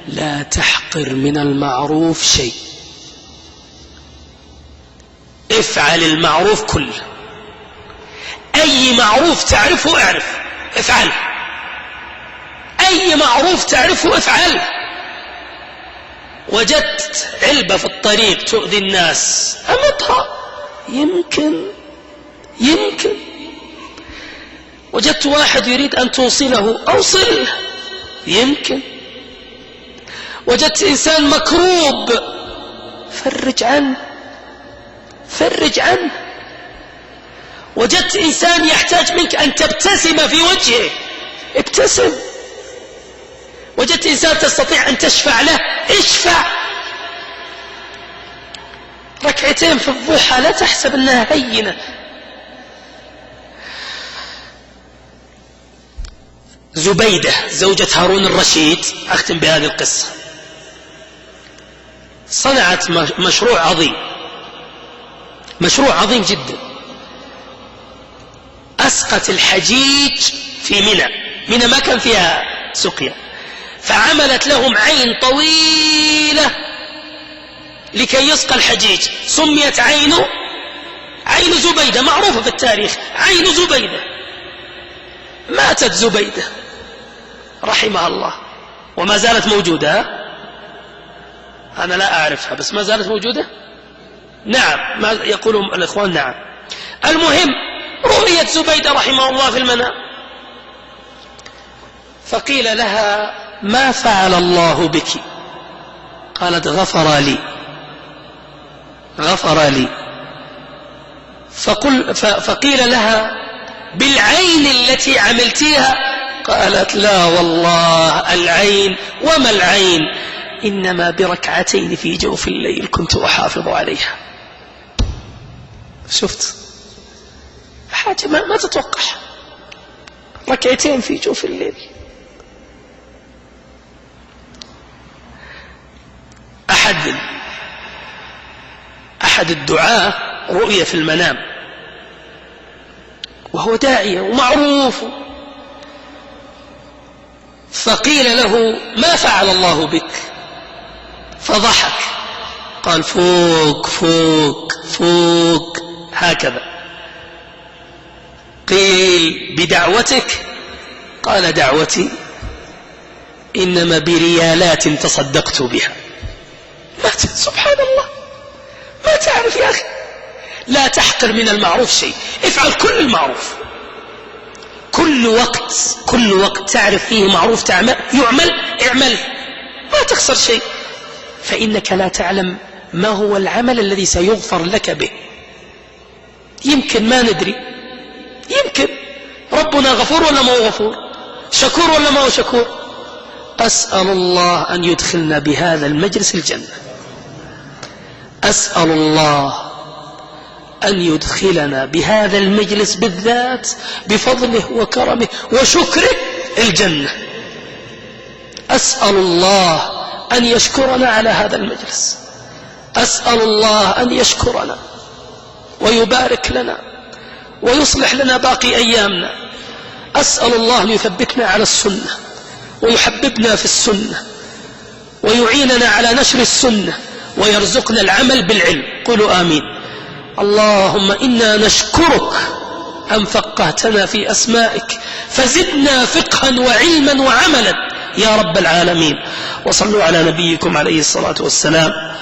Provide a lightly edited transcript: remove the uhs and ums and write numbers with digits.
لا تحقر من المعروف شيء، افعل المعروف كله، أي معروف تعرفه اعرف افعل، أي معروف تعرفه افعل. وجدت علبة في الطريق تؤذي الناس أمطها، يمكن وجدت واحد يريد أن توصله أوصله، يمكن وجدت إنسان مكروب فرج عنه، وجدت إنسان يحتاج منك أن تبتسم في وجهه ابتسم، وجدت إنسان تستطيع أن تشفع له اشفع. ركعتين في الضحى لا تحسب أنها هينة. زبيدة زوجة هارون الرشيد، أختم بهذه القصة، صنعت مشروع عظيم جدا. أسقت الحجيج في منى ما كان فيها سقيا، فعملت لهم عين طويلة لكي يسقى الحجيج، سميت عين زبيدة، معروفة في التاريخ عين زبيدة. ماتت زبيدة رحمها الله وما زالت موجودة، أنا لا أعرفها بس ما زالت موجودة، نعم ما يقولون الإخوان نعم. المهم رؤيت زبيدة رحمه الله في المنام، فقيل لها ما فعل الله بك؟ قالت غفر لي. فقيل لها بالعين التي عملتيها؟ قالت لا والله العين وما العين، إنما بركعتين في جوف الليل كنت أحافظ عليها. شفت حاجة ما تتوقع، ركعتين في جوف الليل. أحد الدعاة رؤية في المنام وهو داعية ومعروف، فقيل له ما فعل الله بك؟ فضحك قال فوق هكذا. قيل بدعوتك؟ قال دعوتي إنما بريالات تصدقت بها. سبحان الله، ما تعرف يا أخي. لا تحقر من المعروف شيء، افعل كل المعروف، كل وقت تعرف فيه معروف يعمل اعمل، ما تخسر شيء، فإنك لا تعلم ما هو العمل الذي سيغفر لك به. يمكن ما ندري، يمكن ربنا غفور ولا ما هو غفور، شكور ولا ما هو شكور. أسأل الله أن يدخلنا بهذا المجلس الجنة، أسأل الله أن يدخلنا بهذا المجلس بالذات بفضله وكرمه وشكره الجنة. أسأل الله أن يشكرنا على هذا المجلس، أسأل الله أن يشكرنا ويبارك لنا ويصلح لنا باقي أيامنا. أسأل الله أن يثبتنا على السنة ويحببنا في السنة ويعيننا على نشر السنة ويرزقنا العمل بالعلم. قولوا آمين. اللهم إنا نشكرك أن فقهتنا في أسمائك، فزدنا فقها وعلما وعملا يا رب العالمين. وصلوا على نبيكم عليه الصلاة والسلام.